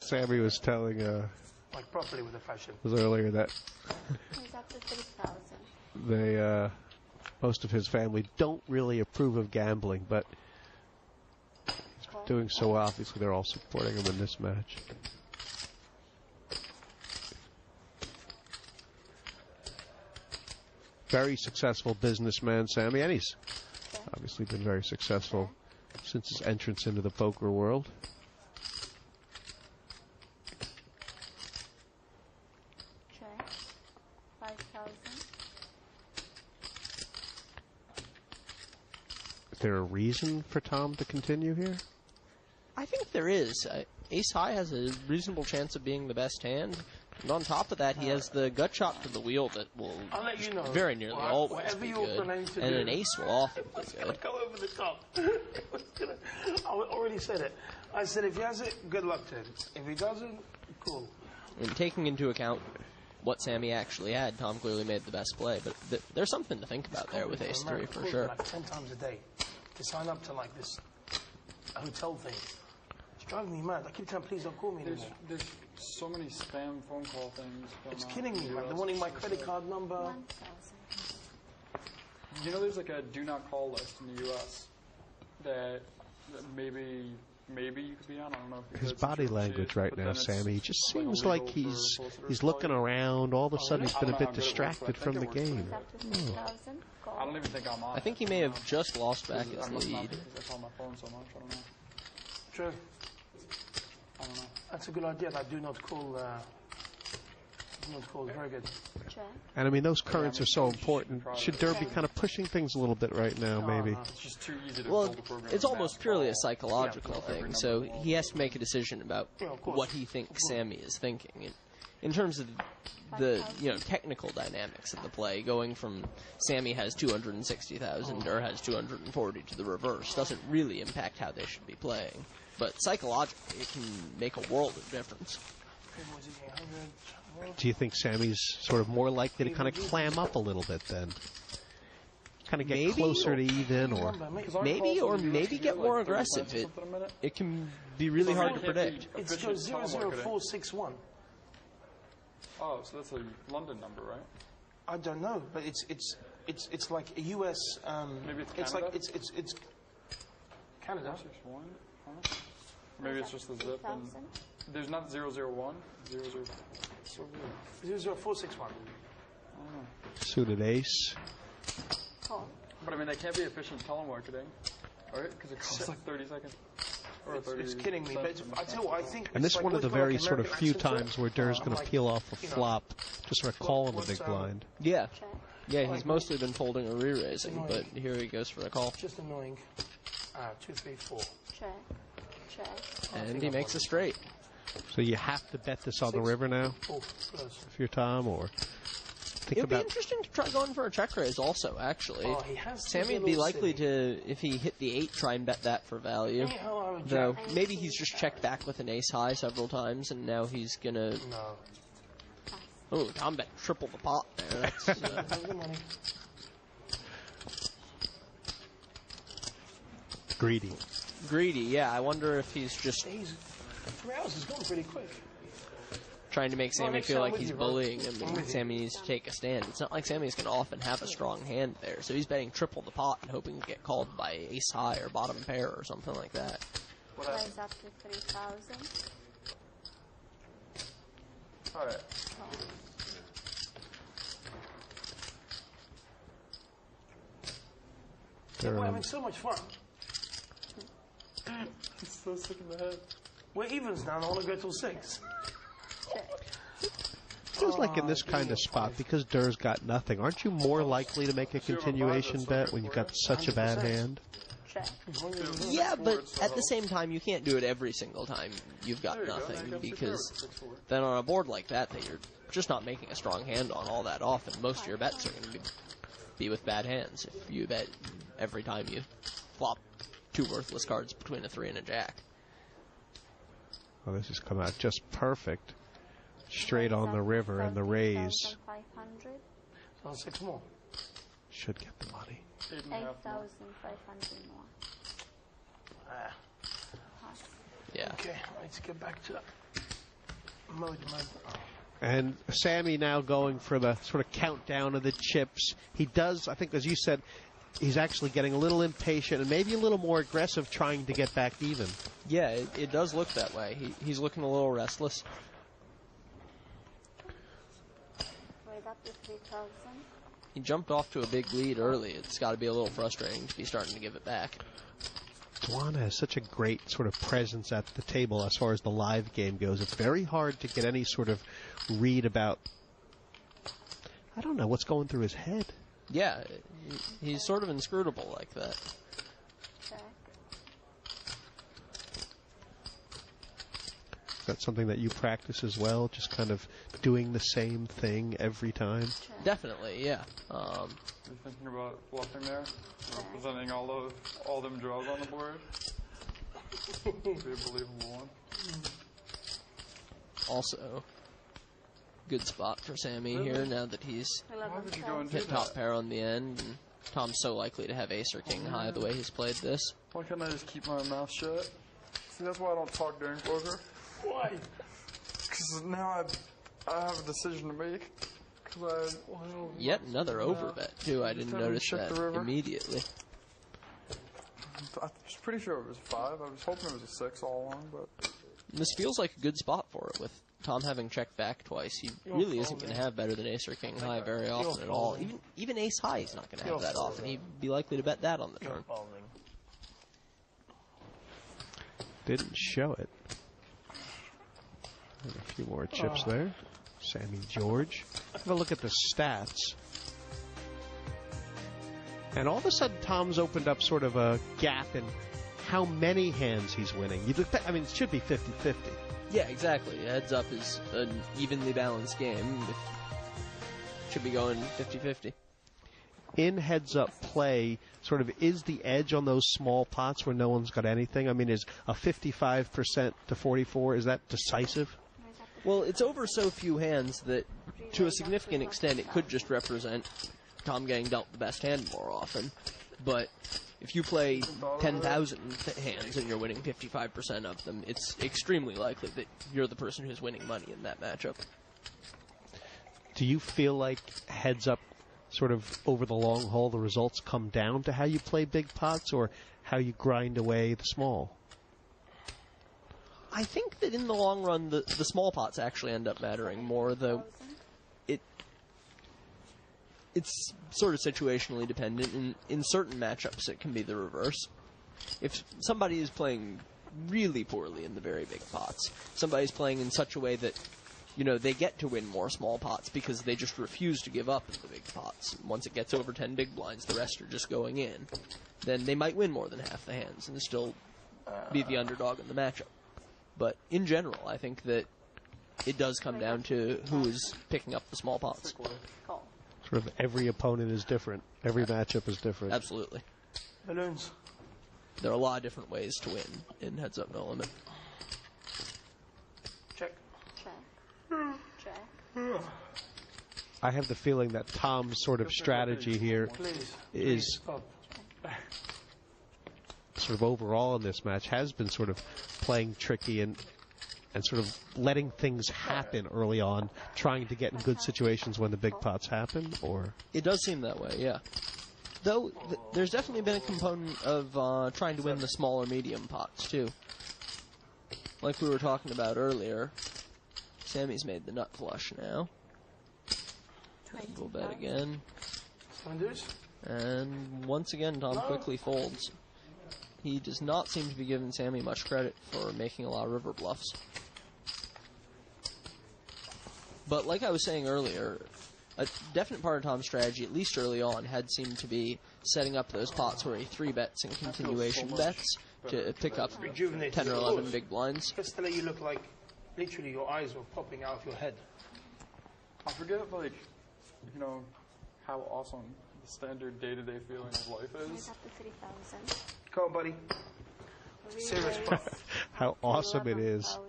Sammy was telling Like properly with the fashion. was earlier that He's up to 3,000. they most of his family don't really approve of gambling, but he's doing so well. Obviously, they're all supporting him in this match. Very successful businessman, Sammy, and he's obviously been very successful since his entrance into the poker world. Check. 5,000. Is there a reason for Tom to continue here? I think there is. Ace High has a reasonable chance of being the best hand. And on top of that, he has the gut shot to the wheel that will I'll let you know. very nearly always be good. And an ace will often be good. Go over the top. I already said it. I said if he has it, good luck to him. If he doesn't, cool. And taking into account what Sammy actually had, Tom clearly made the best play. But there's something to think about there with Ace 3 for sure. Like 10 times a day to sign up to like this hotel thing. It's driving me mad. I keep telling please don't call me anymore. There's so many spam phone call things. It's killing me, man. They're wanting my credit card number. 1,000. You know, there's like a do not call list in the U.S. that maybe you could be on. I don't know if His that's body true, language right now, Sammy, he just seems illegal like he's solicitors looking calling. around. All of a sudden, he's been a I don't know bit how good it works, distracted but I from think the it works. game. He's up to 3,000. I don't even think I'm on. I think he may have just lost back his I must not lead. because I call my phone so much. I don't know. True. I don't know. That's a good idea. That do not call. Do not call. Very good. Check. And I mean, those currents are so important. Should Durr be kind of pushing things a little bit right now, maybe? It's just too easy to Well, build a program. it's almost fast purely call. a psychological thing, so he has to make a decision about Yeah, of course. what he thinks Sammy is thinking. In terms of the technical dynamics of the play, going from Sammy has 260,000, Durr has 240 to the reverse doesn't really impact how they should be playing. But psychologically, it can make a world of difference. Do you think Sammy's sort of more likely to kind of clam up a little bit then? Kind of get Maybe. closer to even, or Maybe get more aggressive. It can be really hard to predict. It's 00461. Oh, so that's a London number, right? I don't know, but it's like a U.S. Maybe it's It's like Canada? it's Canada. 61? Huh? Maybe it's just the zip. And 3,000. there's not 001? 00. So weird. 00461. suited ace. Call. But I mean, that can't be efficient telemarketing, right? Because it costs like 30 seconds. Or 30 It's kidding me, but I tell you what, I think. And this it's is like one of the always got, very like, sort of American few accent to it. times where Durr's going to Like, peel off a you know, flop, just sort of calling the what's, big blind. Yeah, Check. yeah, he's mostly been folding or re-raising, but here he goes for a call. Just annoying. 2, 3, 4. Check. Check. And he makes a straight. So you have to bet this on the river now, Oh, close. if you're Tom, or think It would be about. interesting to try going for a check raise also, actually. Oh, he has to Sammy be a would be little likely silly. to, if he hit the 8, try and bet that for value. Anyhow, I would Though, jack. maybe he's just checked back with an ace high several times, and now he's gonna... No. Oh, Tom bet triple the pot there. That's, Have the money. Greedy. greedy, yeah. I wonder if he's just He's 3 hours is gone pretty quick. trying to make Sammy next feel time like with he's you, bro. bullying him, I'm and with you. Sammy needs to take a stand. It's not like Sammy's going to often have a strong hand there, so he's betting triple the pot and hoping to get called by ace high or bottom pair or something like that. Raise up to 3,000. Alright. Call. We're having so much fun. It's so sick in the head. We're evens now, and I want to go till 6. Check. Feels like in this kind of spot, because Durr's got nothing, aren't you more likely to make a continuation bet when you've got such a bad 100%. hand? Check. Yeah, but at the same time, you can't do it every single time you've got There you go. nothing, Now you got because 6-4. then on a board like that you're just not making a strong hand on all that often. Most of your bets are going to be with bad hands if you bet every time you flop 2 worthless cards between a 3 and a jack. Well, this has come out just perfect. Straight on the river and the raise. 8,500. So 6 more. Should get the money. 8.5 more. 8,500 more. Ah, Pass. Yeah. okay, let's get back to that. And Sammy now going for the sort of countdown of the chips. He does, I think, as you said, he's actually getting a little impatient and maybe a little more aggressive trying to get back even. Yeah, it does look that way. He's looking a little restless. Raise up to 3,000. He jumped off to a big lead early. It's got to be a little frustrating to be starting to give it back. Dwana has such a great sort of presence at the table as far as the live game goes. It's very hard to get any sort of read about, I don't know, what's going through his head. Yeah, he's sort of inscrutable like that. Check. Is that something that you practice as well, just kind of doing the same thing every time? Check. Definitely, yeah. You're thinking about bluffing there? Representing all them draws on the board? Be a believable one. Also, good spot for Sammy here now that he's Why would you go and 11,000. do hit top that? pair on the end. And Tom's so likely to have ace or king high the way he's played this. Why can't I just keep my mouth shut? See, that's why I don't talk during poker. Why? Because now I have a decision to make. Because Yet another overbet, too. I didn't Time to notice check that the river. immediately. I was pretty sure it was 5. I was hoping it was a 6 all along, but This feels like a good spot for it with Tom having checked back twice. He really isn't going to have better than ace or king high very often at all. Even ace high he's not going to have that often. He'd be likely to bet that on the turn. Didn't show it. And a few more chips there. Sammy George. Have a look at the stats. And all of a sudden, Tom's opened up sort of a gap in how many hands he's winning. I mean, it should be 50-50. Yeah, exactly. Heads up is an evenly balanced game. Should be going 50-50. In heads-up play, sort of is the edge on those small pots where no one's got anything? I mean, is a 55% to 44, is that decisive? Raise up to Well, it's over so few hands that, to a significant extent, it could just represent Tom getting dealt the best hand more often. But if you play 10,000 hands and you're winning 55% of them, it's extremely likely that you're the person who's winning money in that matchup. Do you feel like heads-up, sort of over the long haul, the results come down to how you play big pots or how you grind away the small? I think that in the long run, the small pots actually end up mattering more, though 1,000. it's sort of situationally dependent. In certain matchups, it can be the reverse. If somebody is playing really poorly in the very big pots, somebody's playing in such a way that, you know, they get to win more small pots because they just refuse to give up in the big pots. Once it gets over 10 big blinds, the rest are just going in. Then they might win more than half the hands and still be the underdog in the matchup. But in general, I think that it does come down to who is picking up the small pots. Call. Sort of every opponent is different. Every matchup is different. Absolutely. Balloons. There are a lot of different ways to win in Heads Up No Limit. Check. Check. Check. I have the feeling that Tom's sort of strategy here Please. is Stop. sort of overall in this match has been sort of playing tricky and sort of letting things happen early on, trying to get in good situations when the big pots happen, or It does seem that way, yeah. Though, there's definitely been a component of trying to win the smaller medium pots, too. Like we were talking about earlier, Sammy's made the nut flush now. We'll bet again. Seven deuce. And once again, Tom quickly folds. He does not seem to be giving Sammy much credit for making a lot of river bluffs. But like I was saying earlier, a definite part of Tom's strategy, at least early on, had seemed to be setting up those pots where he 3-bets and continuation bets to pick up Rejuvenate 10 or your 11 pose. big blinds. Just to let you look like literally your eyes were popping out of your head. I forget, like, you know, how awesome the standard day-to-day feeling of life Raise is. up to 3,000. Come on, buddy. Serious Re-raise puff. how awesome it is. 11,000.